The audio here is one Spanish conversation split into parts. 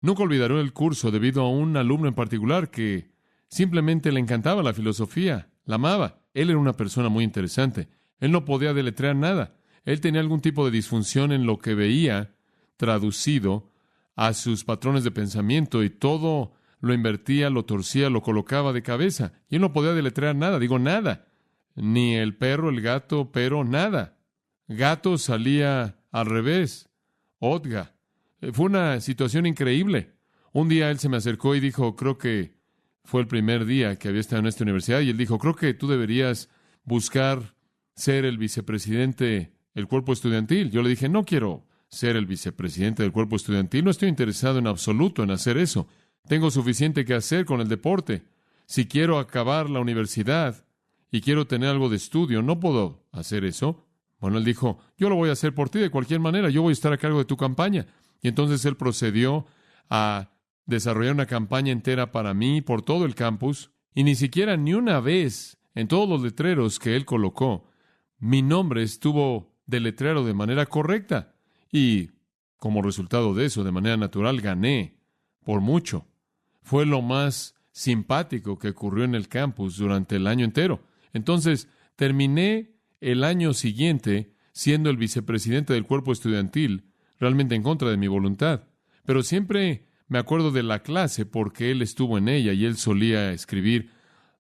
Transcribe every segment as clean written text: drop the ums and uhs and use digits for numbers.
Nunca olvidaré el curso debido a un alumno en particular que simplemente le encantaba la filosofía, la amaba. Él era una persona muy interesante. Él no podía deletrear nada. Él tenía algún tipo de disfunción en lo que veía traducido a sus patrones de pensamiento y todo lo invertía, lo torcía, lo colocaba de cabeza. Y él no podía deletrear nada, digo nada. Ni el perro, el gato, pero nada. Gato salía al revés. Otga. Fue una situación increíble. Un día él se me acercó y dijo, creo que fue el primer día que había estado en esta universidad, y él dijo, creo que tú deberías buscar ser el vicepresidente del cuerpo estudiantil. Yo le dije, no quiero ser el vicepresidente del cuerpo estudiantil, no estoy interesado en absoluto en hacer eso. Tengo suficiente que hacer con el deporte. Si quiero acabar la universidad y quiero tener algo de estudio, no puedo hacer eso. Bueno, él dijo, yo lo voy a hacer por ti de cualquier manera, yo voy a estar a cargo de tu campaña. Y entonces él procedió a desarrollar una campaña entera para mí por todo el campus, y ni siquiera ni una vez en todos los letreros que él colocó, mi nombre estuvo deletreado de manera correcta. Y como resultado de eso, de manera natural, gané por mucho. Fue lo más simpático que ocurrió en el campus durante el año entero. Entonces, terminé el año siguiente siendo el vicepresidente del cuerpo estudiantil, realmente en contra de mi voluntad. Pero siempre me acuerdo de la clase porque él estuvo en ella y él solía escribir.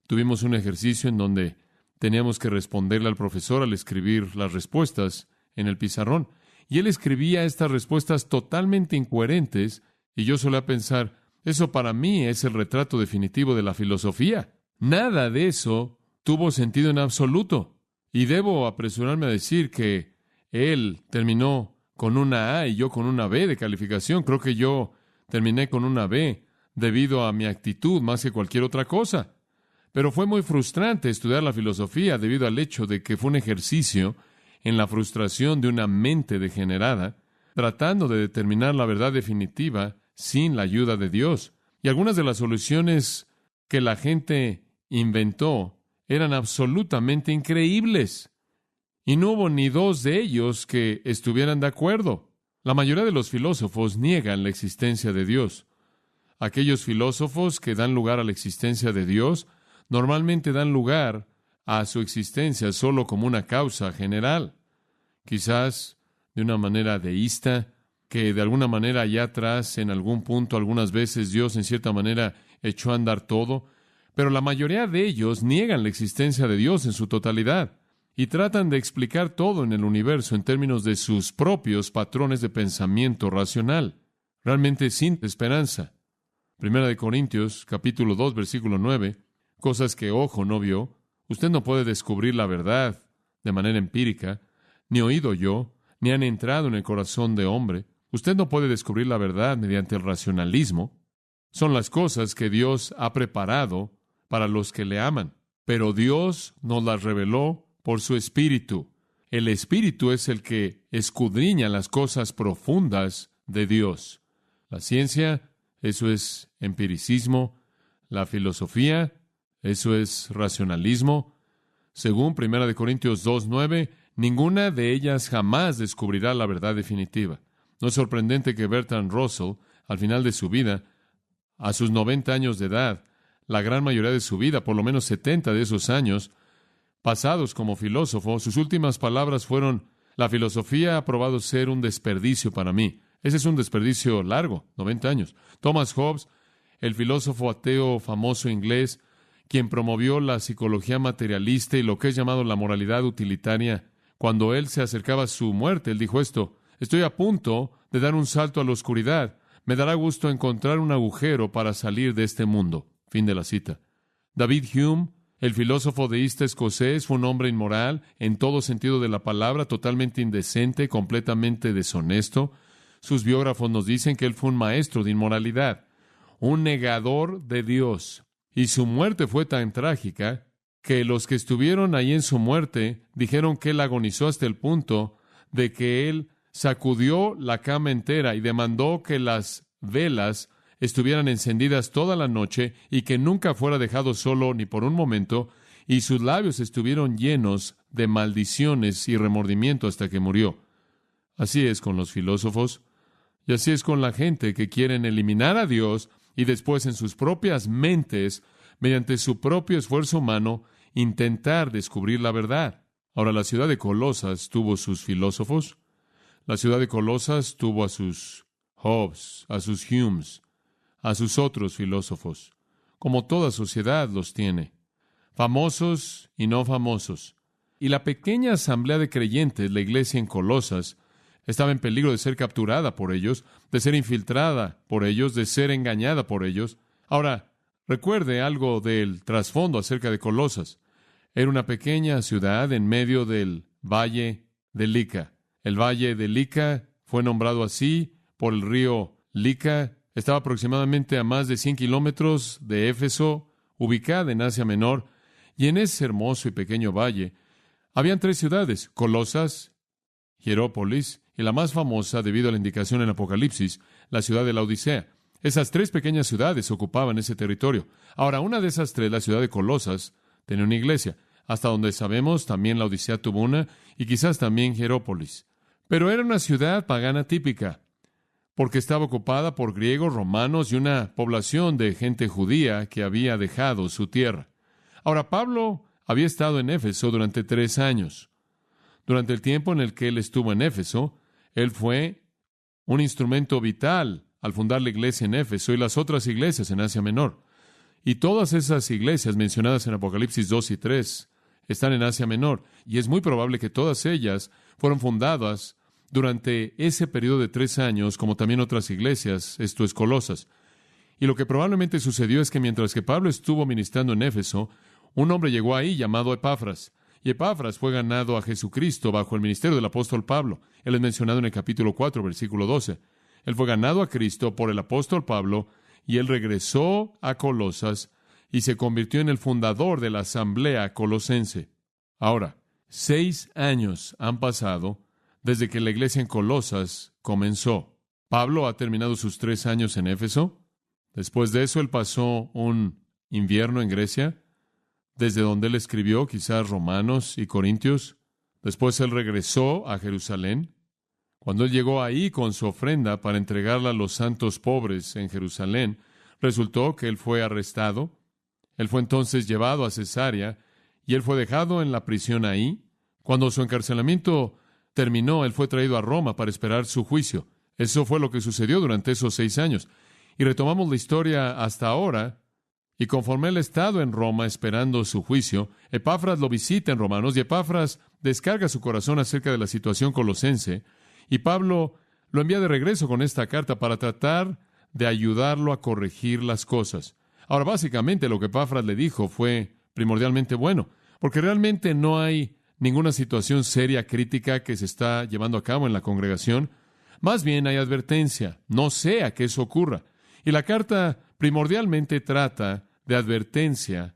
Tuvimos un ejercicio en donde teníamos que responderle al profesor al escribir las respuestas en el pizarrón. Y él escribía estas respuestas totalmente incoherentes y yo solía pensar, eso para mí es el retrato definitivo de la filosofía. Nada de eso tuvo sentido en absoluto. Y debo apresurarme a decir que él terminó con una A y yo con una B de calificación. Creo que yo terminé con una B debido a mi actitud más que cualquier otra cosa. Pero fue muy frustrante estudiar la filosofía debido al hecho de que fue un ejercicio en la frustración de una mente degenerada, tratando de determinar la verdad definitiva sin la ayuda de Dios. Y algunas de las soluciones que la gente inventó eran absolutamente increíbles. Y no hubo ni dos de ellos que estuvieran de acuerdo. La mayoría de los filósofos niegan la existencia de Dios. Aquellos filósofos que dan lugar a la existencia de Dios normalmente dan lugar a su existencia solo como una causa general. Quizás de una manera deísta, que de alguna manera allá atrás, en algún punto, algunas veces Dios en cierta manera echó a andar todo, pero la mayoría de ellos niegan la existencia de Dios en su totalidad y tratan de explicar todo en el universo en términos de sus propios patrones de pensamiento racional, realmente sin esperanza. Primera de Corintios, capítulo 2, versículo 9, cosas que ojo no vio. Usted no puede descubrir la verdad de manera empírica, ni oído yo, ni han entrado en el corazón de hombre. Usted no puede descubrir la verdad mediante el racionalismo. Son las cosas que Dios ha preparado para los que le aman. Pero Dios nos las reveló por su Espíritu. El Espíritu es el que escudriña las cosas profundas de Dios. La ciencia, eso es empiricismo. La filosofía, eso es racionalismo. Según 1 Corintios 2:9, ninguna de ellas jamás descubrirá la verdad definitiva. No es sorprendente que Bertrand Russell, al final de su vida, a sus 90 años de edad, la gran mayoría de su vida, por lo menos 70 de esos años, pasados como filósofo, sus últimas palabras fueron, la filosofía ha probado ser un desperdicio para mí. Ese es un desperdicio largo, 90 años. Thomas Hobbes, el filósofo ateo famoso inglés, quien promovió la psicología materialista y lo que es llamado la moralidad utilitaria, cuando él se acercaba a su muerte, él dijo esto, estoy a punto de dar un salto a la oscuridad. Me dará gusto encontrar un agujero para salir de este mundo. Fin de la cita. David Hume, el filósofo deísta escocés, fue un hombre inmoral en todo sentido de la palabra, totalmente indecente, completamente deshonesto. Sus biógrafos nos dicen que él fue un maestro de inmoralidad, un negador de Dios. Y su muerte fue tan trágica que los que estuvieron ahí en su muerte dijeron que él agonizó hasta el punto de que él sacudió la cama entera y demandó que las velas estuvieran encendidas toda la noche y que nunca fuera dejado solo ni por un momento, y sus labios estuvieron llenos de maldiciones y remordimiento hasta que murió. Así es con los filósofos. Y así es con la gente que quieren eliminar a Dios y después en sus propias mentes, mediante su propio esfuerzo humano, intentar descubrir la verdad. Ahora, la ciudad de Colosas tuvo sus filósofos. La ciudad de Colosas tuvo a sus Hobbes, a sus Humes, a sus otros filósofos, como toda sociedad los tiene, famosos y no famosos. Y la pequeña asamblea de creyentes, la iglesia en Colosas, estaba en peligro de ser capturada por ellos, de ser infiltrada por ellos, de ser engañada por ellos. Ahora, recuerde algo del trasfondo acerca de Colosas. Era una pequeña ciudad en medio del valle de Lica. El valle de Lica fue nombrado así por el río Lica. Estaba aproximadamente a más de 100 kilómetros de Éfeso, ubicada en Asia Menor, y en ese hermoso y pequeño valle habían 3 ciudades: Colosas, Hierópolis y la más famosa, debido a la indicación en Apocalipsis, la ciudad de la Odisea. Esas 3 pequeñas ciudades ocupaban ese territorio. Ahora, una de esas 3, la ciudad de Colosas, tenía una iglesia. Hasta donde sabemos, también la Odisea tuvo una, y quizás también Hierópolis. Pero era una ciudad pagana típica, porque estaba ocupada por griegos, romanos y una población de gente judía que había dejado su tierra. Ahora, Pablo había estado en Éfeso durante 3 años. Durante el tiempo en el que él estuvo en Éfeso, él fue un instrumento vital al fundar la iglesia en Éfeso y las otras iglesias en Asia Menor. Y todas esas iglesias mencionadas en Apocalipsis 2 y 3 están en Asia Menor, y es muy probable que todas ellas fueron fundadas durante ese periodo de 3 años, como también otras iglesias, esto es Colosas. Y lo que probablemente sucedió es que mientras que Pablo estuvo ministrando en Éfeso, un hombre llegó ahí llamado Epafras. Y Epafras fue ganado a Jesucristo bajo el ministerio del apóstol Pablo. Él es mencionado en el capítulo 4, versículo 12. Él fue ganado a Cristo por el apóstol Pablo, y él regresó a Colosas y se convirtió en el fundador de la asamblea colosense. Ahora, 6 años han pasado desde que la iglesia en Colosas comenzó. Pablo ha terminado sus 3 años en Éfeso. Después de eso, él pasó un invierno en Grecia, desde donde él escribió quizás Romanos y Corintios. Después él regresó a Jerusalén. Cuando él llegó ahí con su ofrenda para entregarla a los santos pobres en Jerusalén, resultó que él fue arrestado. Él fue entonces llevado a Cesarea y él fue dejado en la prisión ahí. Cuando su encarcelamiento terminó, él fue traído a Roma para esperar su juicio. Eso fue lo que sucedió durante esos 6 años. Y retomamos la historia hasta ahora. Y conforme él ha estado en Roma esperando su juicio, Epafras lo visita en Romanos y Epafras descarga su corazón acerca de la situación colosense. Y Pablo lo envía de regreso con esta carta para tratar de ayudarlo a corregir las cosas. Ahora, básicamente lo que Epafras le dijo fue primordialmente bueno, porque realmente no hay ninguna situación seria, crítica que se está llevando a cabo en la congregación. Más bien hay advertencia, no sea que eso ocurra. Y la carta primordialmente trata de advertencia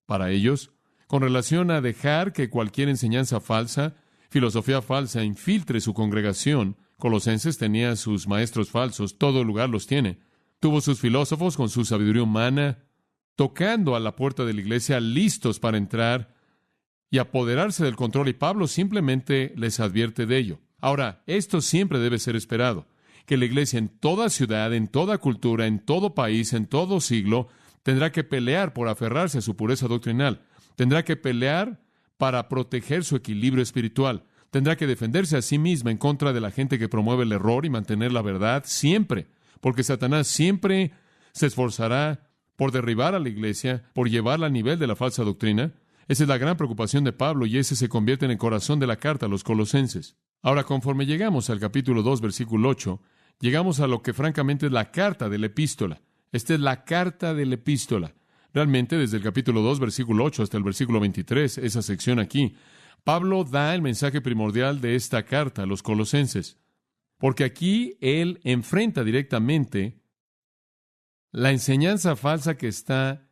para ellos con relación a dejar que cualquier enseñanza falsa, filosofía falsa, infiltre su congregación. Colosenses tenía sus maestros falsos, todo lugar los tiene. Tuvo sus filósofos con su sabiduría humana, tocando a la puerta de la iglesia, listos para entrar y apoderarse del control, y Pablo simplemente les advierte de ello. Ahora, esto siempre debe ser esperado, que la iglesia en toda ciudad, en toda cultura, en todo país, en todo siglo, tendrá que pelear por aferrarse a su pureza doctrinal, tendrá que pelear para proteger su equilibrio espiritual, tendrá que defenderse a sí misma en contra de la gente que promueve el error y mantener la verdad siempre, porque Satanás siempre se esforzará por derribar a la iglesia, por llevarla a nivel de la falsa doctrina. Esa es la gran preocupación de Pablo, y ese se convierte en el corazón de la carta a los colosenses. Ahora, conforme llegamos al capítulo 2, versículo 8, llegamos a lo que francamente es la carta de la epístola. Esta es la carta de la epístola. Realmente, desde el capítulo 2, versículo 8 hasta el versículo 23, esa sección aquí, Pablo da el mensaje primordial de esta carta a los colosenses. Porque aquí él enfrenta directamente la enseñanza falsa que está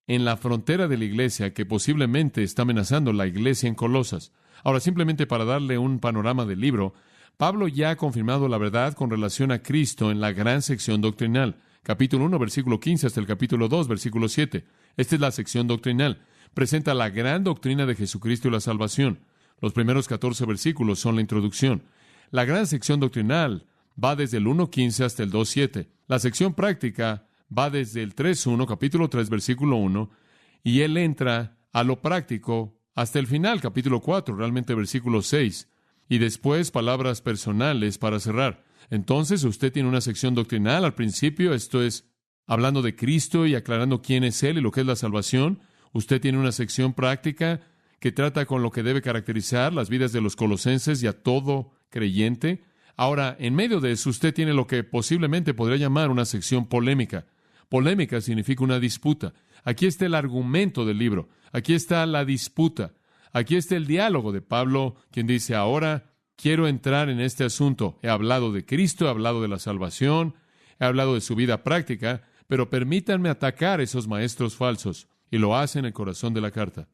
en la frontera de la iglesia, que posiblemente está amenazando la iglesia en Colosas. Ahora, simplemente para darle un panorama del libro, Pablo ya ha confirmado la verdad con relación a Cristo en la gran sección doctrinal. Capítulo 1, versículo 15 hasta el capítulo 2, versículo 7. Esta es la sección doctrinal. Presenta la gran doctrina de Jesucristo y la salvación. Los primeros 14 versículos son la introducción. La gran sección doctrinal va desde el 1:15 hasta el 2:7. La sección práctica va desde el 3:1, capítulo 3, versículo 1, y él entra a lo práctico hasta el final, capítulo 4, realmente versículo 6, y después palabras personales para cerrar. Entonces, usted tiene una sección doctrinal al principio, esto es, hablando de Cristo y aclarando quién es Él y lo que es la salvación. Usted tiene una sección práctica que trata con lo que debe caracterizar las vidas de los colosenses y a todo creyente. Ahora, en medio de eso, usted tiene lo que posiblemente podría llamar una sección polémica. Polémica significa una disputa. Aquí está el argumento del libro. Aquí está la disputa. Aquí está el diálogo de Pablo, quien dice, ahora quiero entrar en este asunto. He hablado de Cristo, he hablado de la salvación, he hablado de su vida práctica, pero permítanme atacar a esos maestros falsos. Y lo hace en el corazón de la carta.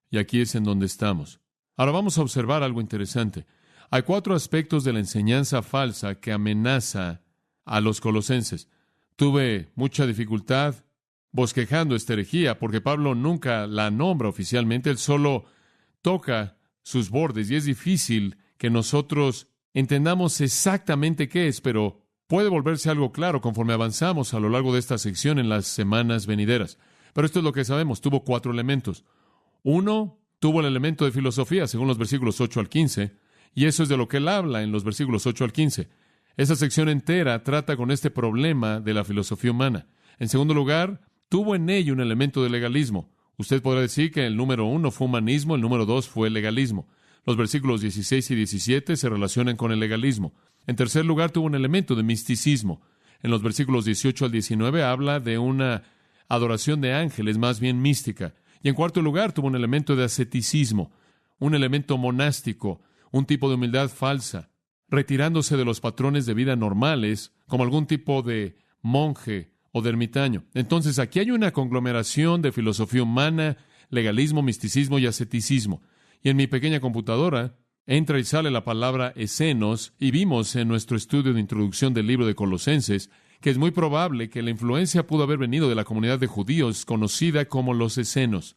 Y aquí es en donde estamos. Ahora vamos a observar algo interesante. Hay 4 aspectos de la enseñanza falsa que amenaza a los colosenses. Tuve mucha dificultad bosquejando esta herejía porque Pablo nunca la nombra oficialmente, él solo toca sus bordes y es difícil que nosotros entendamos exactamente qué es, pero puede volverse algo claro conforme avanzamos a lo largo de esta sección en las semanas venideras. Pero esto es lo que sabemos, tuvo 4 elementos. 1, tuvo el elemento de filosofía, según los versículos 8 al 15, y eso es de lo que él habla en los versículos 8 al 15. Esa sección entera trata con este problema de la filosofía humana. En segundo lugar, tuvo en ello un elemento de legalismo. Usted podrá decir que el número 1 fue humanismo, el número 2 fue legalismo. Los versículos 16 y 17 se relacionan con el legalismo. En tercer lugar, tuvo un elemento de misticismo. En los versículos 18 al 19 habla de una adoración de ángeles más bien mística. Y en cuarto lugar, tuvo un elemento de asceticismo, un elemento monástico, un tipo de humildad falsa, retirándose de los patrones de vida normales, como algún tipo de monje o de ermitaño. Entonces, aquí hay una conglomeración de filosofía humana, legalismo, misticismo y asceticismo. Y en mi pequeña computadora entra y sale la palabra esenos, y vimos en nuestro estudio de introducción del libro de Colosenses que es muy probable que la influencia pudo haber venido de la comunidad de judíos conocida como los esenos.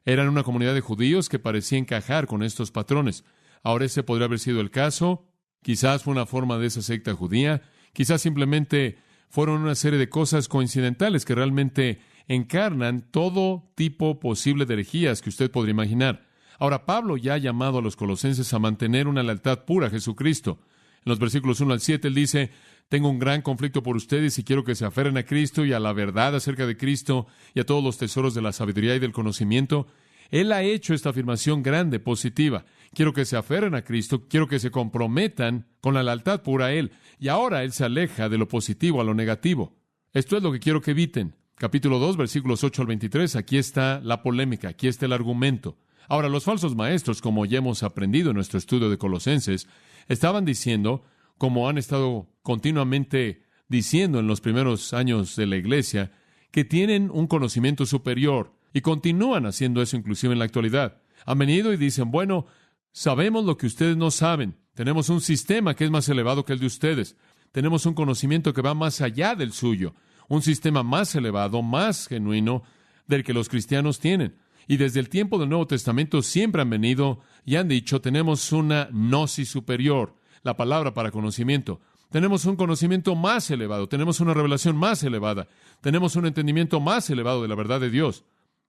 Eran una comunidad de judíos que parecía encajar con estos patrones. Ahora ese podría haber sido el caso. Quizás fue una forma de esa secta judía. Quizás simplemente fueron una serie de cosas coincidentales que realmente encarnan todo tipo posible de herejías que usted podría imaginar. Ahora, Pablo ya ha llamado a los colosenses a mantener una lealtad pura a Jesucristo. En los versículos 1 al 7, él dice, tengo un gran conflicto por ustedes y quiero que se aferren a Cristo y a la verdad acerca de Cristo y a todos los tesoros de la sabiduría y del conocimiento. Él ha hecho esta afirmación grande, positiva. Quiero que se aferren a Cristo, quiero que se comprometan con la lealtad pura a Él. Y ahora Él se aleja de lo positivo a lo negativo. Esto es lo que quiero que eviten. Capítulo 2, versículos 8 al 23, aquí está la polémica, aquí está el argumento. Ahora, los falsos maestros, como ya hemos aprendido en nuestro estudio de Colosenses, estaban diciendo, como han estado continuamente diciendo en los primeros años de la iglesia, que tienen un conocimiento superior y continúan haciendo eso inclusive en la actualidad. Han venido y dicen, bueno, sabemos lo que ustedes no saben. Tenemos un sistema que es más elevado que el de ustedes. Tenemos un conocimiento que va más allá del suyo. Un sistema más elevado, más genuino del que los cristianos tienen. Y desde el tiempo del Nuevo Testamento siempre han venido y han dicho, tenemos una gnosis superior, la palabra para conocimiento. Tenemos un conocimiento más elevado, tenemos una revelación más elevada, tenemos un entendimiento más elevado de la verdad de Dios.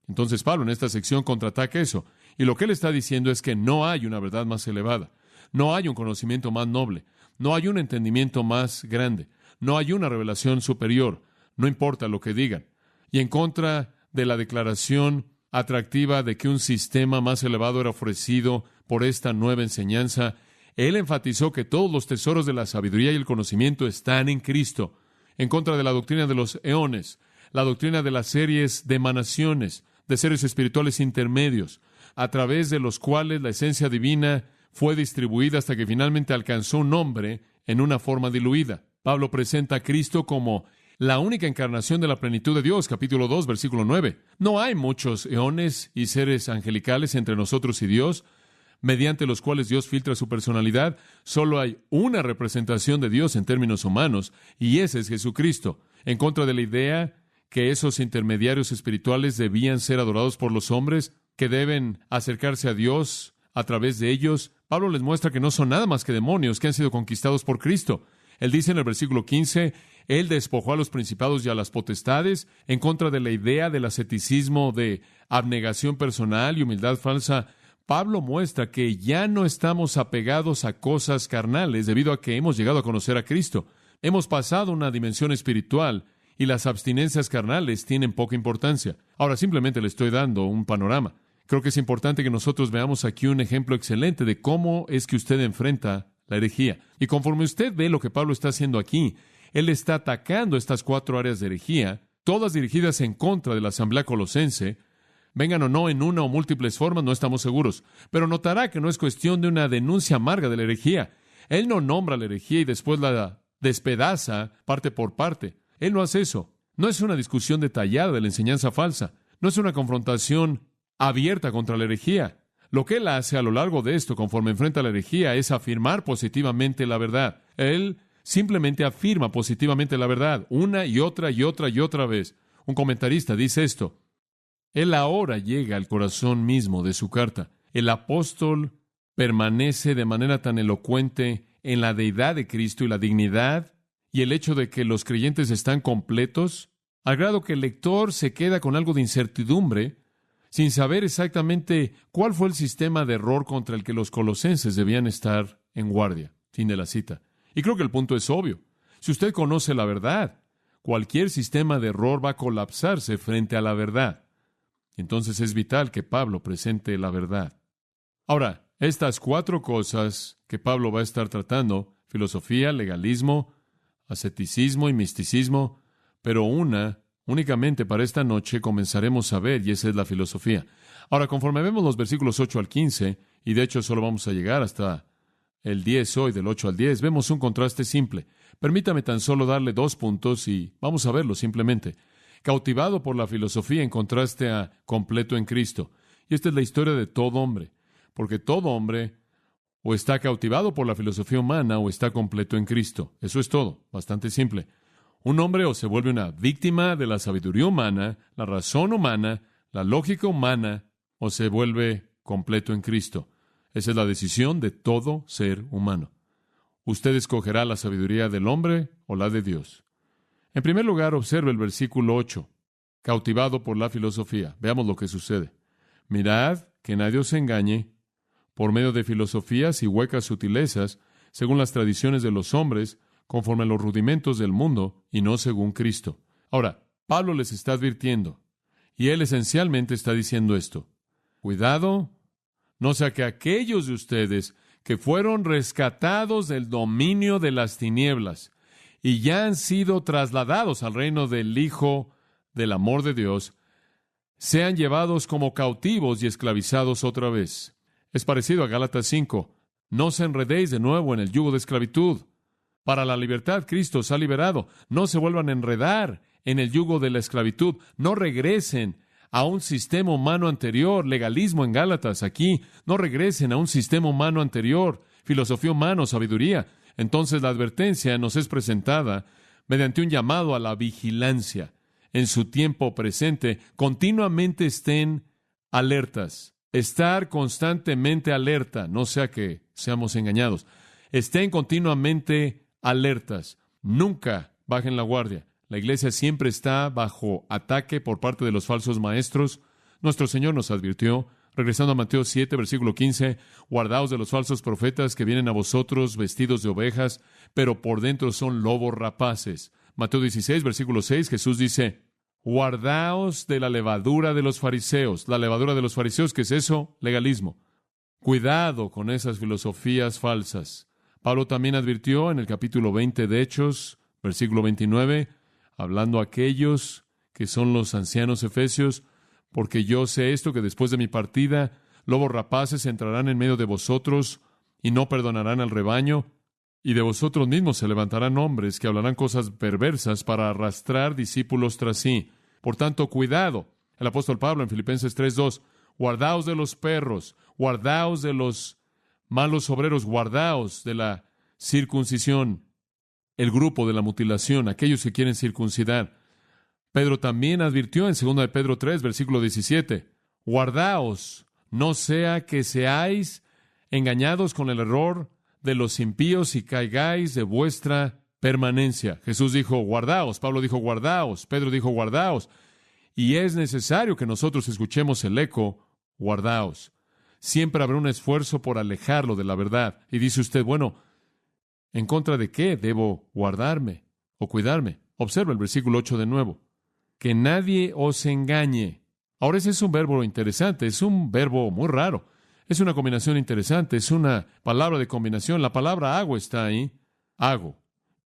Entonces Pablo en esta sección contraataca eso. Y lo que él está diciendo es que no hay una verdad más elevada, no hay un conocimiento más noble, no hay un entendimiento más grande, no hay una revelación superior, no importa lo que digan. Y en contra de la declaración atractiva de que un sistema más elevado era ofrecido por esta nueva enseñanza, él enfatizó que todos los tesoros de la sabiduría y el conocimiento están en Cristo, en contra de la doctrina de los eones, la doctrina de las series de emanaciones, de seres espirituales intermedios, a través de los cuales la esencia divina fue distribuida hasta que finalmente alcanzó un hombre en una forma diluida. Pablo presenta a Cristo como la única encarnación de la plenitud de Dios, capítulo 2, versículo 9. No hay muchos eones y seres angelicales entre nosotros y Dios, mediante los cuales Dios filtra su personalidad. Solo hay una representación de Dios en términos humanos, y ese es Jesucristo. En contra de la idea que esos intermediarios espirituales debían ser adorados por los hombres, que deben acercarse a Dios a través de ellos, Pablo les muestra que no son nada más que demonios que han sido conquistados por Cristo. Él dice en el versículo 15, Él despojó a los principados y a las potestades en contra de la idea del asceticismo, de abnegación personal y humildad falsa. Pablo muestra que ya no estamos apegados a cosas carnales debido a que hemos llegado a conocer a Cristo. Hemos pasado a una dimensión espiritual y las abstinencias carnales tienen poca importancia. Ahora, simplemente le estoy dando un panorama. Creo que es importante que nosotros veamos aquí un ejemplo excelente de cómo es que usted enfrenta la herejía. Y conforme usted ve lo que Pablo está haciendo aquí, él está atacando estas 4 áreas de herejía, todas dirigidas en contra de la asamblea colosense. Vengan o no en una o múltiples formas, no estamos seguros. Pero notará que no es cuestión de una denuncia amarga de la herejía. Él no nombra la herejía y después la despedaza parte por parte. Él no hace eso. No es una discusión detallada de la enseñanza falsa. No es una confrontación abierta contra la herejía. Lo que él hace a lo largo de esto, conforme enfrenta la herejía, es afirmar positivamente la verdad. Él simplemente afirma positivamente la verdad, una y otra y otra y otra vez. Un comentarista dice esto: él ahora llega al corazón mismo de su carta. El apóstol permanece de manera tan elocuente en la deidad de Cristo y la dignidad y el hecho de que los creyentes están completos, al grado que el lector se queda con algo de incertidumbre, sin saber exactamente cuál fue el sistema de error contra el que los colosenses debían estar en guardia. Fin de la cita. Y creo que el punto es obvio. Si usted conoce la verdad, cualquier sistema de error va a colapsarse frente a la verdad. Entonces es vital que Pablo presente la verdad. Ahora, estas 4 cosas que Pablo va a estar tratando, filosofía, legalismo, asceticismo y misticismo, pero únicamente para esta noche comenzaremos a ver, y esa es la filosofía. Ahora, conforme vemos los versículos 8 al 15, y de hecho solo vamos a llegar hasta el 10 hoy, del 8 al 10, vemos un contraste simple. Permítame tan solo darle 2 puntos y vamos a verlo simplemente. Cautivado por la filosofía en contraste a completo en Cristo. Y esta es la historia de todo hombre, porque todo hombre o está cautivado por la filosofía humana o está completo en Cristo. Eso es todo, bastante simple. Un hombre o se vuelve una víctima de la sabiduría humana, la razón humana, la lógica humana, o se vuelve completo en Cristo. Esa es la decisión de todo ser humano. Usted escogerá la sabiduría del hombre o la de Dios. En primer lugar, observe el versículo 8. Cautivado por la filosofía. Veamos lo que sucede. Mirad que nadie os engañe por medio de filosofías y huecas sutilezas, según las tradiciones de los hombres, conforme a los rudimentos del mundo, y no según Cristo. Ahora, Pablo les está advirtiendo, y él esencialmente está diciendo esto: cuidado, no sea que aquellos de ustedes que fueron rescatados del dominio de las tinieblas y ya han sido trasladados al reino del Hijo del amor de Dios, sean llevados como cautivos y esclavizados otra vez. Es parecido a Gálatas 5. No se enredéis de nuevo en el yugo de esclavitud. Para la libertad Cristo os ha liberado. No se vuelvan a enredar en el yugo de la esclavitud. No regresen a un sistema humano anterior. Legalismo en Gálatas. Aquí no regresen a un sistema humano anterior. Filosofía humana o sabiduría. Entonces la advertencia nos es presentada mediante un llamado a la vigilancia. En su tiempo presente, continuamente estén alertas. Estar constantemente alerta, no sea que seamos engañados. Estén continuamente alertas. Nunca bajen la guardia. La iglesia siempre está bajo ataque por parte de los falsos maestros. Nuestro Señor nos advirtió, regresando a Mateo 7, versículo 15, guardaos de los falsos profetas que vienen a vosotros vestidos de ovejas, pero por dentro son lobos rapaces. Mateo 16, versículo 6, Jesús dice: guardaos de la levadura de los fariseos. La levadura de los fariseos, ¿qué es eso? Legalismo. Cuidado con esas filosofías falsas. Pablo también advirtió en el capítulo 20 de Hechos, versículo 29, hablando a aquellos que son los ancianos efesios: porque yo sé esto, que después de mi partida, lobos rapaces entrarán en medio de vosotros y no perdonarán al rebaño, y de vosotros mismos se levantarán hombres que hablarán cosas perversas para arrastrar discípulos tras sí. Por tanto, cuidado. El apóstol Pablo en Filipenses 3:2, guardaos de los perros, guardaos de los malos obreros, guardaos de la circuncisión, el grupo de la mutilación, aquellos que quieren circuncidar. Pedro también advirtió en 2 de Pedro 3, versículo 17, guardaos, no sea que seáis engañados con el error de los impíos y caigáis de vuestra permanencia. Jesús dijo, guardaos. Pablo dijo, guardaos. Pedro dijo, guardaos. Y es necesario que nosotros escuchemos el eco, guardaos. Siempre habrá un esfuerzo por alejarlo de la verdad. Y dice usted, bueno, ¿en contra de qué debo guardarme o cuidarme? Observa el versículo 8 de nuevo. Que nadie os engañe. Ahora ese es un verbo interesante, es un verbo muy raro. Es una combinación interesante, es una palabra de combinación. La palabra hago está ahí. Hago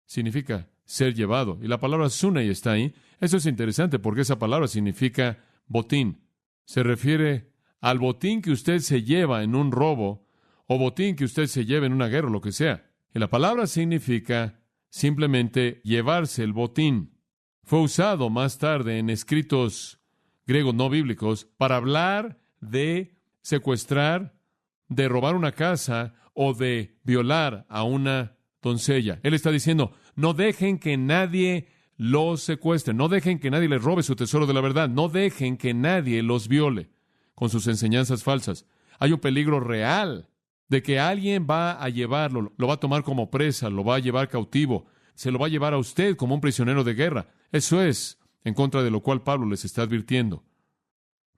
significa ser llevado. Y la palabra sunei está ahí. Eso es interesante porque esa palabra significa botín. Se refiere al botín que usted se lleva en un robo o botín que usted se lleva en una guerra o lo que sea. Y la palabra significa simplemente llevarse el botín. Fue usado más tarde en escritos griegos no bíblicos para hablar de secuestrar, de robar una casa o de violar a una doncella. Él está diciendo, no dejen que nadie los secuestre, no dejen que nadie les robe su tesoro de la verdad, no dejen que nadie los viole con sus enseñanzas falsas. Hay un peligro real de que alguien va a llevarlo, lo va a tomar como presa, lo va a llevar cautivo, se lo va a llevar a usted como un prisionero de guerra. Eso es en contra de lo cual Pablo les está advirtiendo.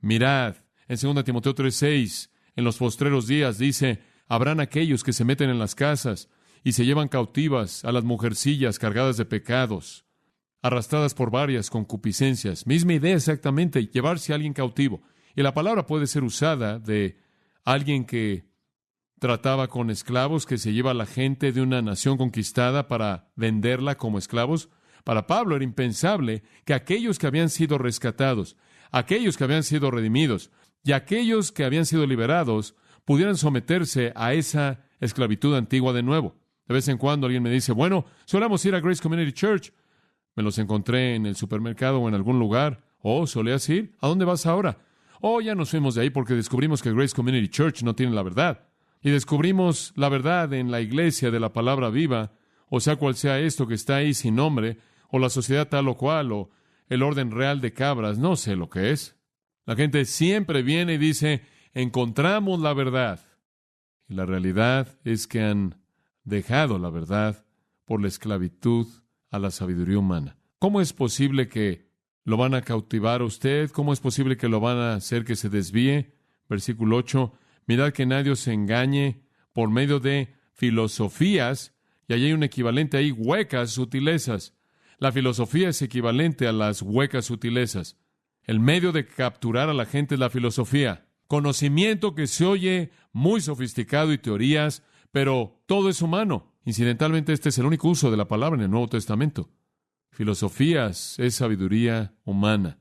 Mirad, en 2 Timoteo 3:6, en los postreros días dice, habrán aquellos que se meten en las casas y se llevan cautivas a las mujercillas cargadas de pecados, arrastradas por varias concupiscencias. Misma idea exactamente, llevarse a alguien cautivo. Y la palabra puede ser usada de alguien que trataba con esclavos, que se lleva a la gente de una nación conquistada para venderla como esclavos. Para Pablo era impensable que aquellos que habían sido rescatados, aquellos que habían sido redimidos y aquellos que habían sido liberados pudieran someterse a esa esclavitud antigua de nuevo. De vez en cuando alguien me dice, bueno, solemos ir a Grace Community Church. Me los encontré en el supermercado o en algún lugar. Oh, ¿solías ir? ¿A dónde vas ahora? Oh, ya nos fuimos de ahí porque descubrimos que Grace Community Church no tiene la verdad. Y descubrimos la verdad en la iglesia de la palabra viva, o sea cual sea esto que está ahí sin nombre, o la sociedad tal o cual, o el orden real de cabras, no sé lo que es. La gente siempre viene y dice, encontramos la verdad. Y la realidad es que han dejado la verdad por la esclavitud a la sabiduría humana. ¿Cómo es posible que lo van a cautivar a usted? ¿Cómo es posible que lo van a hacer que se desvíe? Versículo 8, mirad que nadie os engañe por medio de filosofías, y allí hay un equivalente ahí, huecas sutilezas. La filosofía es equivalente a las huecas sutilezas. El medio de capturar a la gente es la filosofía. Conocimiento que se oye muy sofisticado y teorías, pero todo es humano. Incidentalmente, este es el único uso de la palabra en el Nuevo Testamento. Filosofías es sabiduría humana.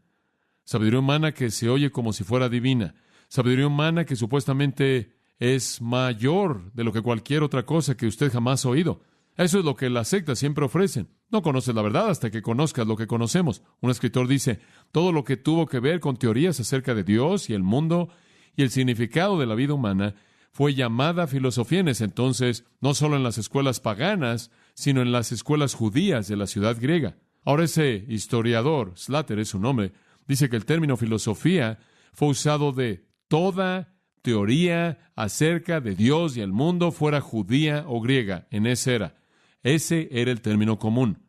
Sabiduría humana que se oye como si fuera divina. Sabiduría humana que supuestamente es mayor de lo que cualquier otra cosa que usted jamás ha oído. Eso es lo que las sectas siempre ofrecen. No conoces la verdad hasta que conozcas lo que conocemos. Un escritor dice, todo lo que tuvo que ver con teorías acerca de Dios y el mundo y el significado de la vida humana fue llamada filosofía en ese entonces, no solo en las escuelas paganas, sino en las escuelas judías de la ciudad griega. Ahora ese historiador, Slater es su nombre, dice que el término filosofía fue usado de toda teoría acerca de Dios y el mundo, fuera judía o griega, en esa era. Ese era el término común.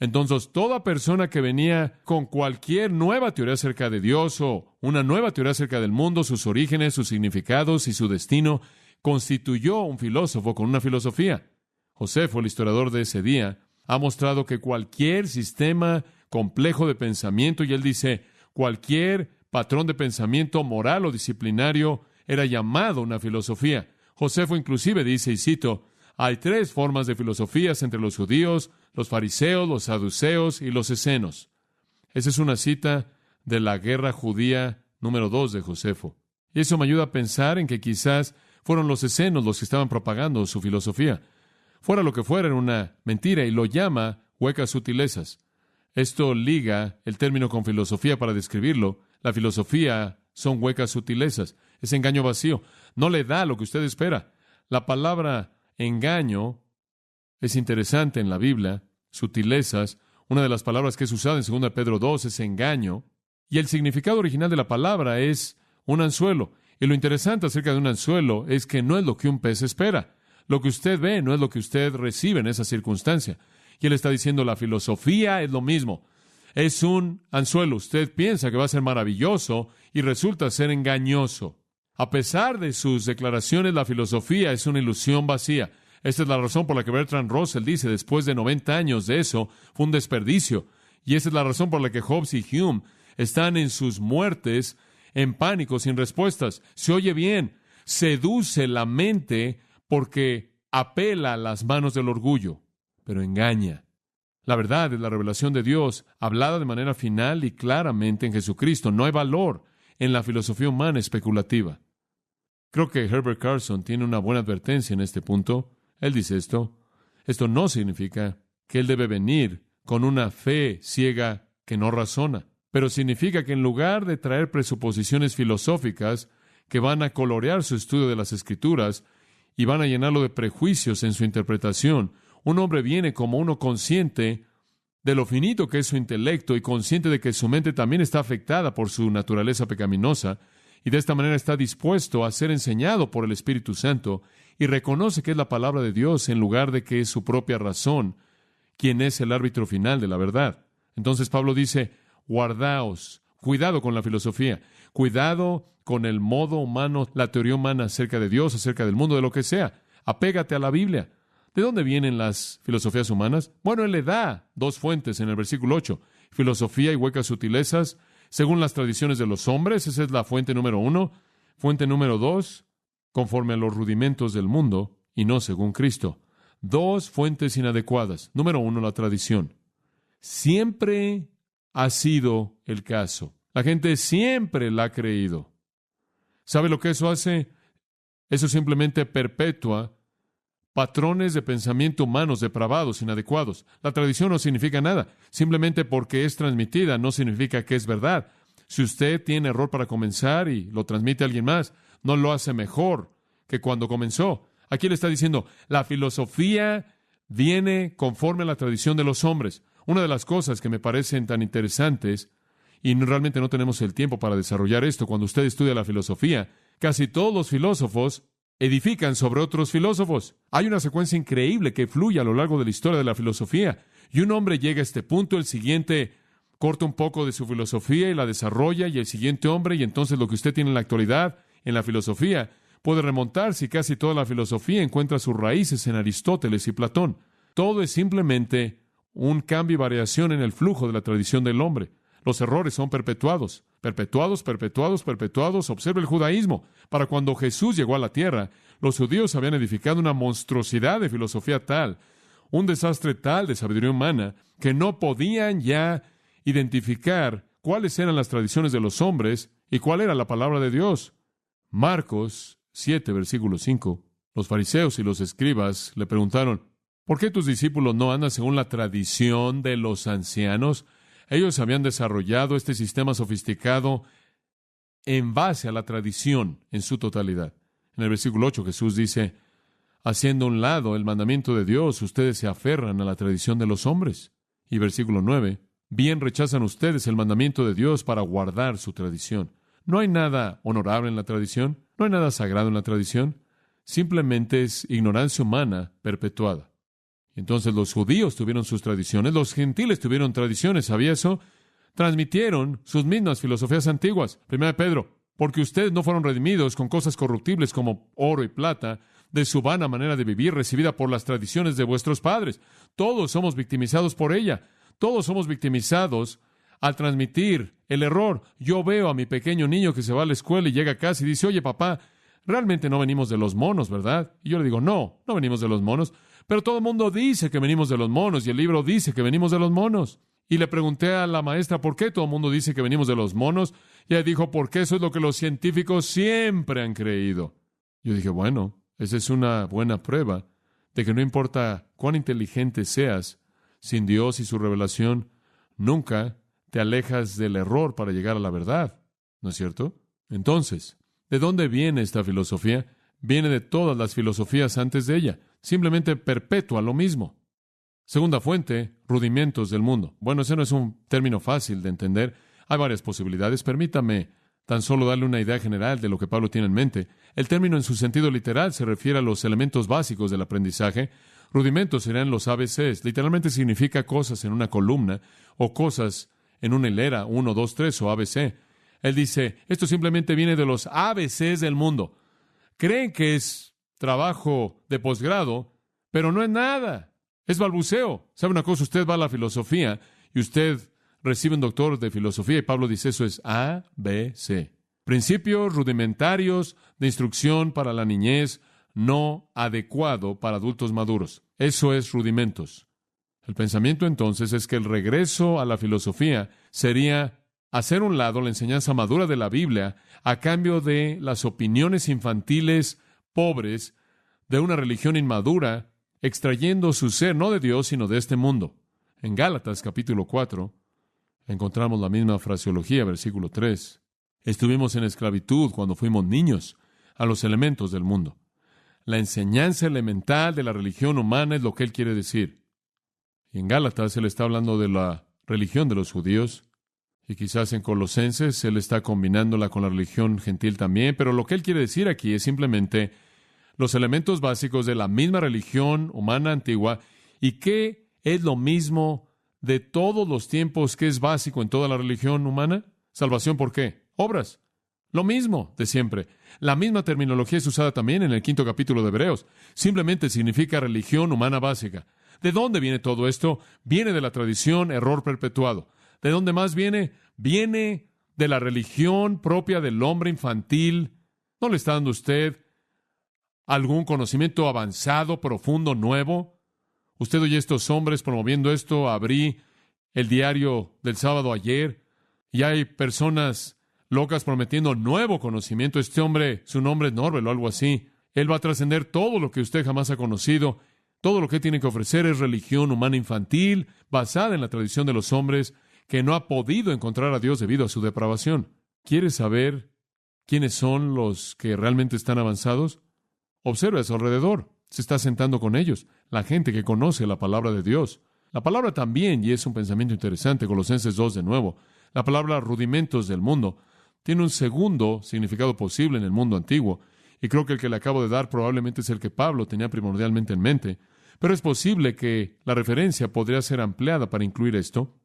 Entonces, toda persona que venía con cualquier nueva teoría acerca de Dios o una nueva teoría acerca del mundo, sus orígenes, sus significados y su destino, constituyó un filósofo con una filosofía. Josefo, el historiador de ese día, ha mostrado que cualquier sistema complejo de pensamiento, y él dice, cualquier patrón de pensamiento moral o disciplinario era llamado una filosofía. Josefo inclusive dice, y cito, hay 3 formas de filosofías entre los judíos, los fariseos, los saduceos y los escenos. Esa es una cita de la guerra judía número 2 de Josefo. Y eso me ayuda a pensar en que quizás fueron los escenos los que estaban propagando su filosofía. Fuera lo que fuera, era una mentira y lo llama huecas sutilezas. Esto liga el término con filosofía para describirlo. La filosofía son huecas sutilezas. Es engaño vacío. No le da lo que usted espera. La palabra engaño es interesante en la Biblia. Sutilezas, una de las palabras que es usada en 2 Pedro 2 es engaño. Y el significado original de la palabra es un anzuelo. Y lo interesante acerca de un anzuelo es que no es lo que un pez espera. Lo que usted ve no es lo que usted recibe en esa circunstancia. Y él está diciendo, la filosofía es lo mismo. Es un anzuelo. Usted piensa que va a ser maravilloso y resulta ser engañoso. A pesar de sus declaraciones, la filosofía es una ilusión vacía. Esta es la razón por la que Bertrand Russell dice, después de 90 años de eso, fue un desperdicio. Y esa es la razón por la que Hobbes y Hume están en sus muertes, en pánico, sin respuestas. Se oye bien, seduce la mente porque apela a las manos del orgullo, pero engaña. La verdad es la revelación de Dios, hablada de manera final y claramente en Jesucristo. No hay valor en la filosofía humana especulativa. Creo que Herbert Carson tiene una buena advertencia en este punto. Él dice esto. Esto no significa que él debe venir con una fe ciega que no razona, pero significa que en lugar de traer presuposiciones filosóficas que van a colorear su estudio de las Escrituras y van a llenarlo de prejuicios en su interpretación, un hombre viene como uno consciente de lo finito que es su intelecto y consciente de que su mente también está afectada por su naturaleza pecaminosa, y de esta manera está dispuesto a ser enseñado por el Espíritu Santo y reconoce que es la palabra de Dios en lugar de que es su propia razón quien es el árbitro final de la verdad. Entonces Pablo dice, guardaos, cuidado con la filosofía, cuidado con el modo humano, la teoría humana acerca de Dios, acerca del mundo, de lo que sea. Apégate a la Biblia. ¿De dónde vienen las filosofías humanas? Bueno, él le da dos fuentes en el versículo 8. Filosofía y huecas sutilezas, según las tradiciones de los hombres. Esa es la fuente número 1. Fuente número 2, conforme a los rudimentos del mundo y no según Cristo. Dos fuentes inadecuadas. Número 1, la tradición. Siempre ha sido el caso. La gente siempre la ha creído. ¿Sabe lo que eso hace? Eso simplemente perpetúa patrones de pensamiento humanos depravados, inadecuados. La tradición no significa nada. Simplemente porque es transmitida no significa que es verdad. Si usted tiene error para comenzar y lo transmite a alguien más, no lo hace mejor que cuando comenzó. Aquí le está diciendo, la filosofía viene conforme a la tradición de los hombres. Una de las cosas que me parecen tan interesantes, y realmente no tenemos el tiempo para desarrollar esto, cuando usted estudia la filosofía, casi todos los filósofos edifican sobre otros filósofos. Hay una secuencia increíble que fluye a lo largo de la historia de la filosofía. Y un hombre llega a este punto, el siguiente corta un poco de su filosofía y la desarrolla, y el siguiente hombre, y entonces lo que usted tiene en la actualidad, en la filosofía, puede remontarse, y casi toda la filosofía encuentra sus raíces en Aristóteles y Platón. Todo es simplemente un cambio y variación en el flujo de la tradición del hombre. Los errores son perpetuados. Observe el judaísmo. Para cuando Jesús llegó a la tierra, los judíos habían edificado una monstruosidad de filosofía tal, un desastre tal de sabiduría humana, que no podían ya identificar cuáles eran las tradiciones de los hombres y cuál era la palabra de Dios. Marcos 7, versículo 5. Los fariseos y los escribas le preguntaron, ¿por qué tus discípulos no andan según la tradición de los ancianos? Ellos habían desarrollado este sistema sofisticado en base a la tradición en su totalidad. En el versículo 8 Jesús dice, haciendo a un lado el mandamiento de Dios, ustedes se aferran a la tradición de los hombres. Y versículo 9, bien rechazan ustedes el mandamiento de Dios para guardar su tradición. No hay nada honorable en la tradición, no hay nada sagrado en la tradición, simplemente es ignorancia humana perpetuada. Entonces los judíos tuvieron sus tradiciones, los gentiles tuvieron tradiciones, ¿sabía eso? Transmitieron sus mismas filosofías antiguas. 1 Pedro, porque ustedes no fueron redimidos con cosas corruptibles como oro y plata, de su vana manera de vivir recibida por las tradiciones de vuestros padres. Todos somos victimizados por ella. Todos somos victimizados al transmitir el error. Yo veo a mi pequeño niño que se va a la escuela y llega a casa y dice, oye papá, realmente no venimos de los monos, ¿verdad? Y yo le digo, no venimos de los monos. Pero todo el mundo dice que venimos de los monos y el libro dice que venimos de los monos. Y le pregunté a la maestra, ¿por qué todo el mundo dice que venimos de los monos? Y ella dijo, porque eso es lo que los científicos siempre han creído. Yo dije, bueno, esa es una buena prueba de que no importa cuán inteligente seas, sin Dios y su revelación, nunca te alejas del error para llegar a la verdad. ¿No es cierto? Entonces, ¿de dónde viene esta filosofía? Viene de todas las filosofías antes de ella. Simplemente perpetúa lo mismo. Segunda fuente, rudimentos del mundo. Bueno, ese no es un término fácil de entender. Hay varias posibilidades. Permítame tan solo darle una idea general de lo que Pablo tiene en mente. El término en su sentido literal se refiere a los elementos básicos del aprendizaje, Rudimentos serían los ABCs. Literalmente significa cosas en una columna o cosas en una hilera, 1, 2, 3 o ABC. Él dice, esto simplemente viene de los ABCs del mundo. Creen que es trabajo de posgrado, pero no es nada. Es balbuceo. ¿Sabe una cosa? Usted va a la filosofía y usted recibe un doctor de filosofía y Pablo dice, eso es ABC. Principios rudimentarios de instrucción para la niñez, no adecuado para adultos maduros. Eso es rudimentos. El pensamiento entonces es que el regreso a la filosofía sería hacer a un lado la enseñanza madura de la Biblia a cambio de las opiniones infantiles pobres de una religión inmadura, extrayendo su ser no de Dios, sino de este mundo. En Gálatas capítulo 4 encontramos la misma fraseología, versículo 3. Estuvimos en esclavitud cuando fuimos niños a los elementos del mundo. La enseñanza elemental de la religión humana es lo que él quiere decir. Y en Gálatas él está hablando de la religión de los judíos, y quizás en Colosenses él está combinándola con la religión gentil también, pero lo que él quiere decir aquí es simplemente los elementos básicos de la misma religión humana antigua, y que es lo mismo de todos los tiempos que es básico en toda la religión humana. ¿Salvación por qué? Obras. Lo mismo de siempre. La misma terminología es usada también en el 5º capítulo de Hebreos. Simplemente significa religión humana básica. ¿De dónde viene todo esto? Viene de la tradición, error perpetuado. ¿De dónde más viene? Viene de la religión propia del hombre infantil. ¿No le está dando usted algún conocimiento avanzado, profundo, nuevo? Usted oye a estos hombres promoviendo esto. Abrí el diario del sábado ayer y hay personas locas prometiendo nuevo conocimiento. Este hombre, su nombre es Norvel o algo así. Él va a trascender todo lo que usted jamás ha conocido. Todo lo que tiene que ofrecer es religión humana infantil, basada en la tradición de los hombres, que no ha podido encontrar a Dios debido a su depravación. ¿Quiere saber quiénes son los que realmente están avanzados? Observe a su alrededor. Se está sentando con ellos. La gente que conoce la palabra de Dios. La palabra también, y es un pensamiento interesante, Colosenses 2 de nuevo, la palabra rudimentos del mundo tiene un segundo significado posible en el mundo antiguo, y creo que el que le acabo de dar probablemente es el que Pablo tenía primordialmente en mente, pero es posible que la referencia podría ser ampliada para incluir esto.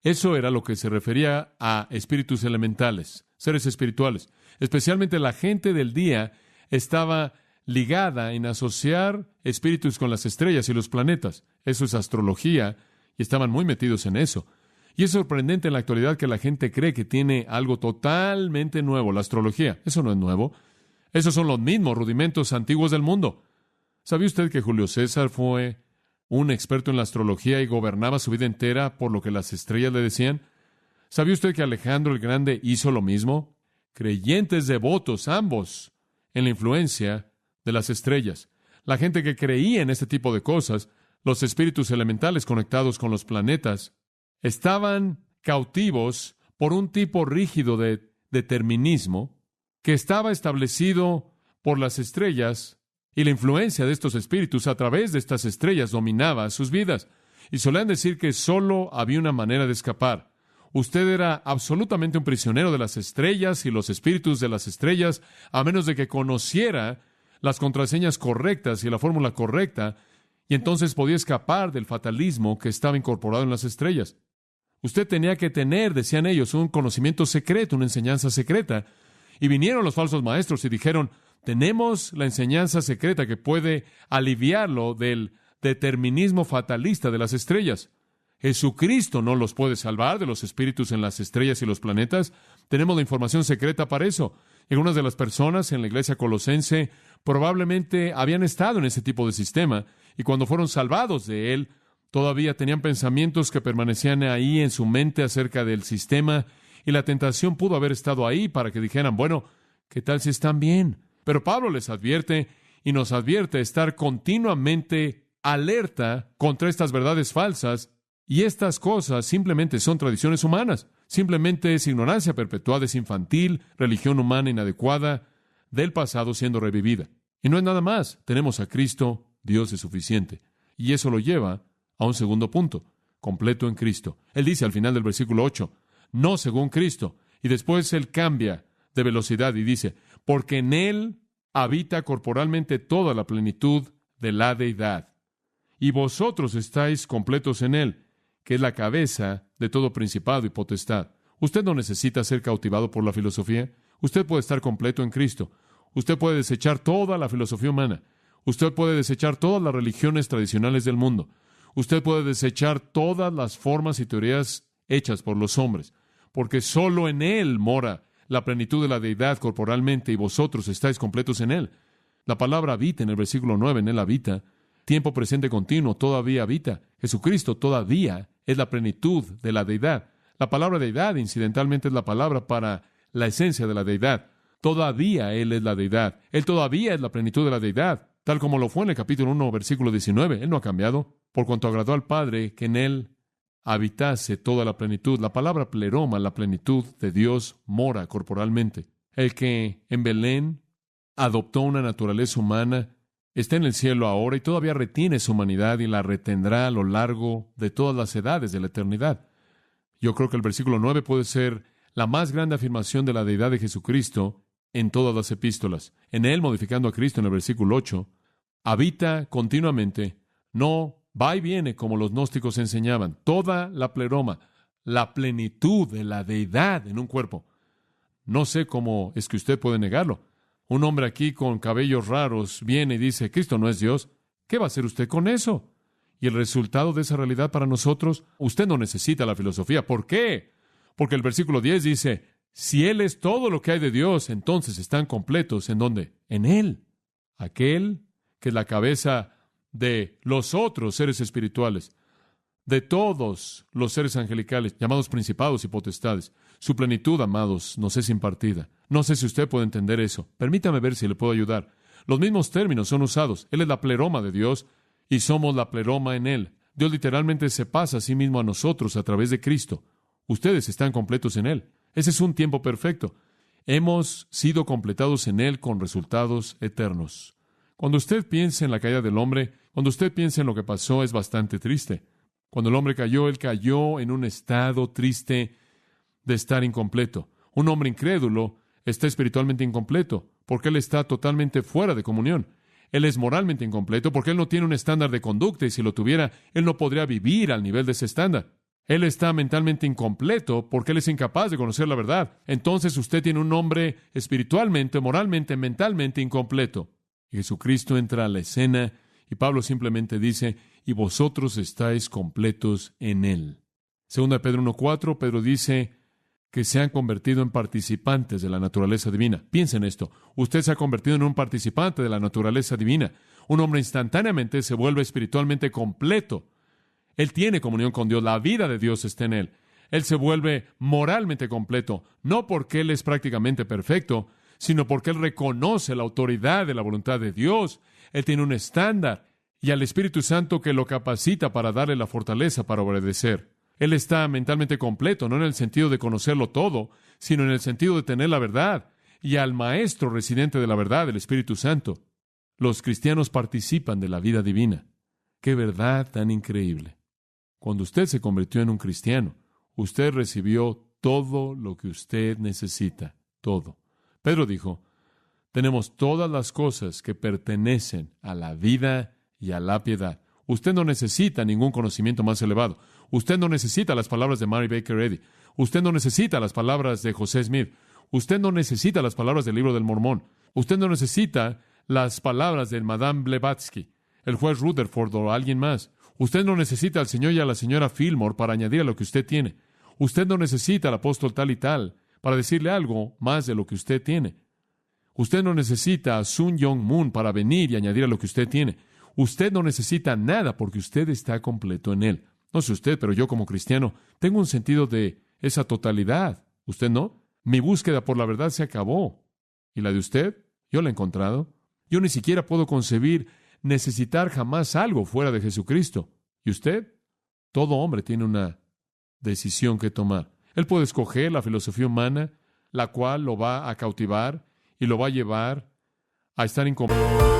Eso era lo que se refería a espíritus elementales, seres espirituales. Especialmente la gente del día estaba ligada en asociar espíritus con las estrellas y los planetas. Eso es astrología, y estaban muy metidos en eso. Y es sorprendente en la actualidad que la gente cree que tiene algo totalmente nuevo, la astrología. Eso no es nuevo. Esos son los mismos rudimentos antiguos del mundo. ¿Sabía usted que Julio César fue un experto en la astrología y gobernaba su vida entera por lo que las estrellas le decían? ¿Sabía usted que Alejandro el Grande hizo lo mismo? Creyentes devotos, ambos, en la influencia de las estrellas. La gente que creía en este tipo de cosas, los espíritus elementales conectados con los planetas, estaban cautivos por un tipo rígido de determinismo que estaba establecido por las estrellas, y la influencia de estos espíritus a través de estas estrellas dominaba sus vidas. Y solían decir que solo había una manera de escapar. Usted era absolutamente un prisionero de las estrellas y los espíritus de las estrellas, a menos de que conociera las contraseñas correctas y la fórmula correcta, y entonces podía escapar del fatalismo que estaba incorporado en las estrellas. Usted tenía que tener, decían ellos, un conocimiento secreto, una enseñanza secreta. Y vinieron los falsos maestros y dijeron, tenemos la enseñanza secreta que puede aliviarlo del determinismo fatalista de las estrellas. Jesucristo no los puede salvar de los espíritus en las estrellas y los planetas. Tenemos la información secreta para eso. Y algunas de las personas en la iglesia colosense probablemente habían estado en ese tipo de sistema, y cuando fueron salvados de él, todavía tenían pensamientos que permanecían ahí en su mente acerca del sistema, y la tentación pudo haber estado ahí para que dijeran, bueno, ¿qué tal si están bien? Pero Pablo les advierte y nos advierte estar continuamente alerta contra estas verdades falsas, y estas cosas simplemente son tradiciones humanas, simplemente es ignorancia perpetuada, es infantil, religión humana inadecuada del pasado siendo revivida. Y no es nada más, tenemos a Cristo, Dios es suficiente. Y eso lo lleva a un segundo punto, completo en Cristo. Él dice al final del versículo 8, no según Cristo, y después él cambia de velocidad y dice, porque en él habita corporalmente toda la plenitud de la deidad. y vosotros estáis completos en Él, que es la cabeza de todo principado y potestad. Usted no necesita ser cautivado por la filosofía. Usted puede estar completo en Cristo. Usted puede desechar toda la filosofía humana. Usted puede desechar todas las religiones tradicionales del mundo. Usted puede desechar todas las formas y teorías hechas por los hombres, porque solo en Él mora la plenitud de la deidad corporalmente y vosotros estáis completos en Él. La palabra habita en el versículo 9, en Él habita. Tiempo presente continuo, todavía habita. Jesucristo todavía es la plenitud de la deidad. La palabra deidad, incidentalmente, es la palabra para la esencia de la deidad. Todavía Él es la deidad. Él todavía es la plenitud de la deidad, tal como lo fue en el capítulo 1, versículo 19. Él no ha cambiado, por cuanto agradó al Padre que en Él habitase toda la plenitud. La palabra pleroma, la plenitud de Dios, mora corporalmente. El que en Belén adoptó una naturaleza humana está en el cielo ahora y todavía retiene su humanidad y la retendrá a lo largo de todas las edades de la eternidad. Yo creo que el versículo 9 puede ser la más grande afirmación de la deidad de Jesucristo en todas las epístolas. En Él, modificando a Cristo en el versículo 8, habita continuamente, no va y viene como los gnósticos enseñaban, toda la pleroma, la plenitud de la deidad en un cuerpo. No sé cómo es que usted puede negarlo. Un hombre aquí con cabellos raros viene y dice, Cristo no es Dios. ¿Qué va a hacer usted con eso? Y el resultado de esa realidad para nosotros, usted no necesita la filosofía. ¿Por qué? Porque el versículo 10 dice, si Él es todo lo que hay de Dios, entonces están completos. ¿En dónde? En Él. Aquel que es la cabeza de los otros seres espirituales, de todos los seres angelicales, llamados principados y potestades. Su plenitud, amados, nos es impartida. No sé si usted puede entender eso. Permítame ver si le puedo ayudar. Los mismos términos son usados. Él es la pleroma de Dios y somos la pleroma en Él. Dios literalmente se pasa a sí mismo a nosotros a través de Cristo. Ustedes están completos en Él. Ese es un tiempo perfecto. Hemos sido completados en Él con resultados eternos. Cuando usted piensa en la caída del hombre, cuando usted piensa en lo que pasó, es bastante triste. Cuando el hombre cayó, él cayó en un estado triste de estar incompleto. Un hombre incrédulo está espiritualmente incompleto porque él está totalmente fuera de comunión. Él es moralmente incompleto porque él no tiene un estándar de conducta y si lo tuviera, él no podría vivir al nivel de ese estándar. Él está mentalmente incompleto porque él es incapaz de conocer la verdad. Entonces usted tiene un hombre espiritualmente, moralmente, mentalmente incompleto. Y Jesucristo entra a la escena y Pablo simplemente dice, y vosotros estáis completos en Él. Segunda de Pedro 1:4, Pedro dice que se han convertido en participantes de la naturaleza divina. Piensen esto, usted se ha convertido en un participante de la naturaleza divina. Un hombre instantáneamente se vuelve espiritualmente completo. Él tiene comunión con Dios, la vida de Dios está en él. Él se vuelve moralmente completo, no porque él es prácticamente perfecto, sino porque él reconoce la autoridad de la voluntad de Dios. Él tiene un estándar y al Espíritu Santo que lo capacita para darle la fortaleza para obedecer. Él está mentalmente completo, no en el sentido de conocerlo todo, sino en el sentido de tener la verdad y al Maestro residente de la verdad, el Espíritu Santo. Los cristianos participan de la vida divina. ¡Qué verdad tan increíble! Cuando usted se convirtió en un cristiano, usted recibió todo lo que usted necesita, todo. Pedro dijo, tenemos todas las cosas que pertenecen a la vida y a la piedad. Usted no necesita ningún conocimiento más elevado. Usted no necesita las palabras de Mary Baker Eddy. Usted no necesita las palabras de José Smith. Usted no necesita las palabras del Libro del Mormón. Usted no necesita las palabras de Madame Blavatsky, el juez Rutherford o alguien más. Usted no necesita al señor y a la señora Fillmore para añadir a lo que usted tiene. Usted no necesita al apóstol tal y tal para decirle algo más de lo que usted tiene. Usted no necesita a Sun Young Moon para venir y añadir a lo que usted tiene. Usted no necesita nada porque usted está completo en Él. No sé usted, pero yo como cristiano tengo un sentido de esa totalidad. ¿Usted no? Mi búsqueda por la verdad se acabó. ¿Y la de usted? Yo la he encontrado. Yo ni siquiera puedo concebir necesitar jamás algo fuera de Jesucristo. ¿Y usted? Todo hombre tiene una decisión que tomar. Él puede escoger la filosofía humana, la cual lo va a cautivar y lo va a llevar a estar incompleto.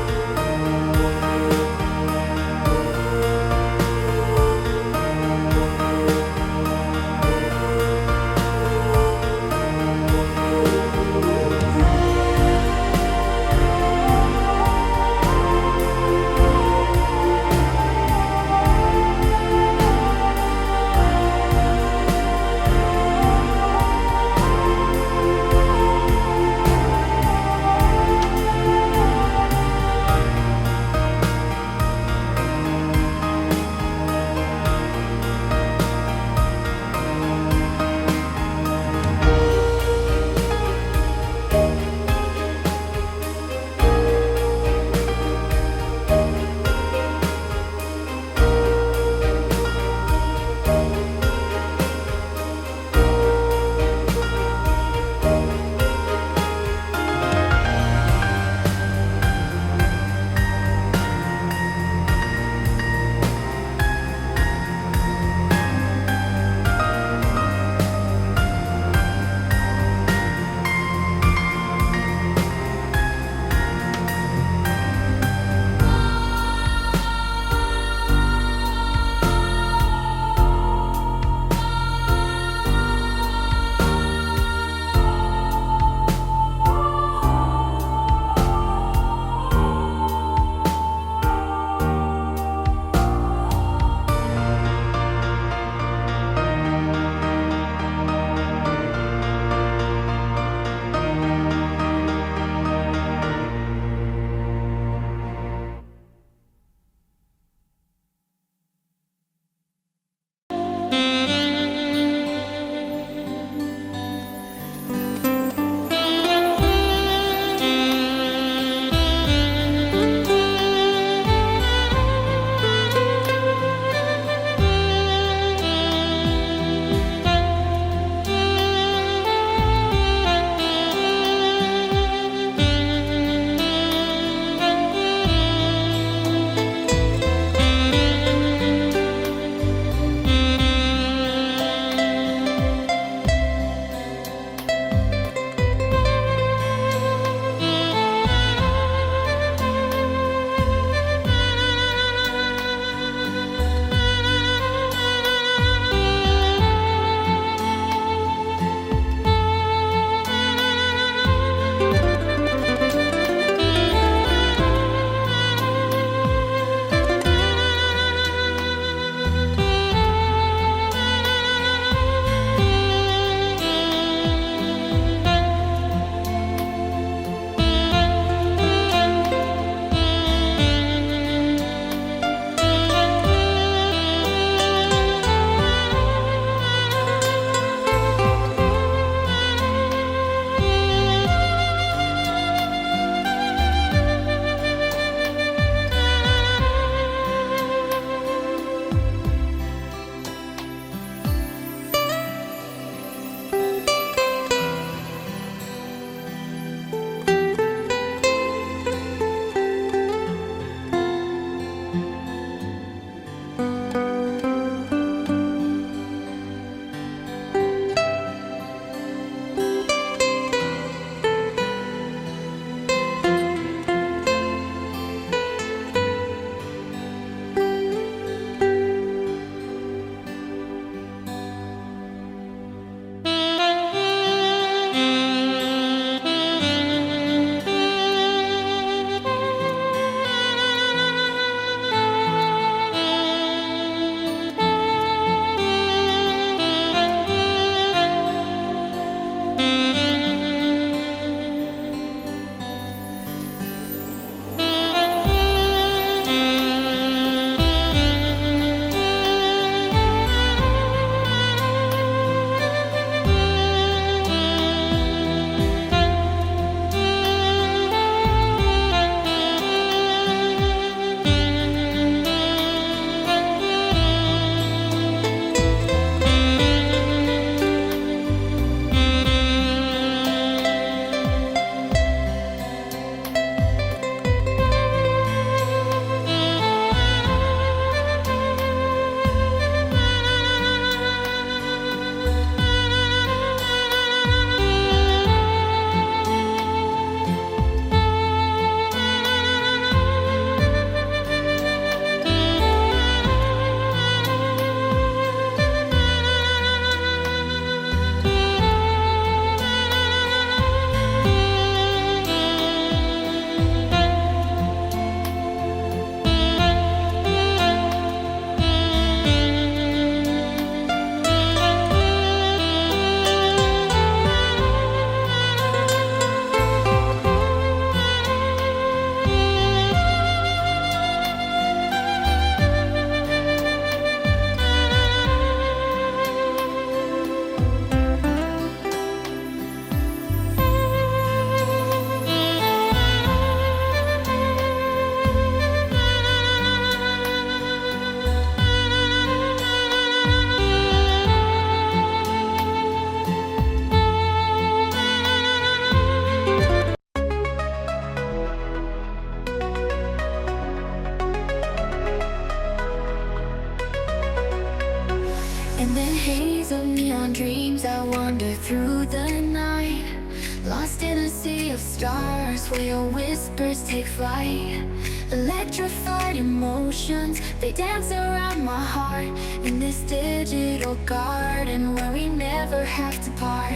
Lost in a sea of stars where your whispers take flight. Electrified emotions, they dance around my heart. In this digital garden where we never have to part.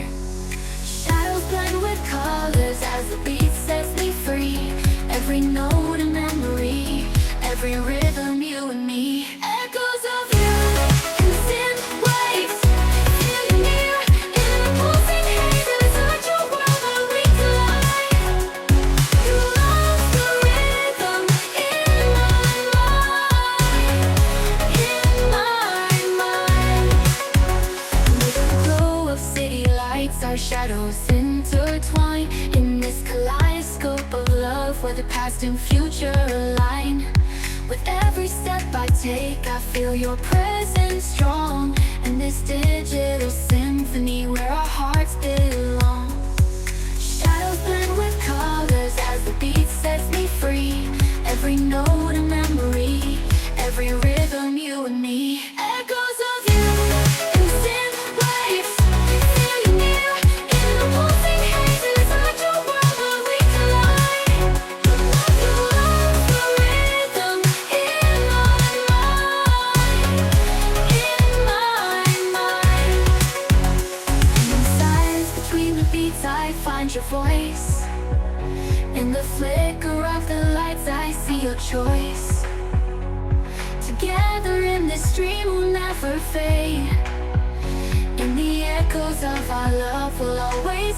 Shadows blend with colors as the beat sets me free. Every note a memory, every rhythm you and me. Echoes of you in synth waves, feel you near in the pulsing haze. It's such a world where we collide. You love the rhythm in my mind. With the glow of city lights, our shadows intertwine in this kaleidoscope of love where the past and future align. With every step I take, I feel your presence strong. And this digital symphony where our hearts belong. Shadows blend with colors as the beat sets me free. Every note a memory, every rhythm you and me. Echoes of you in synth waves, feel you near in the pulsing haze. It's such a world where we collide. You love the rhythm in my mind. And in silence between the beats I find your voice. In the flicker of the lights I see your choice. Together in this dream we'll never fade. In the echoes of our love we'll always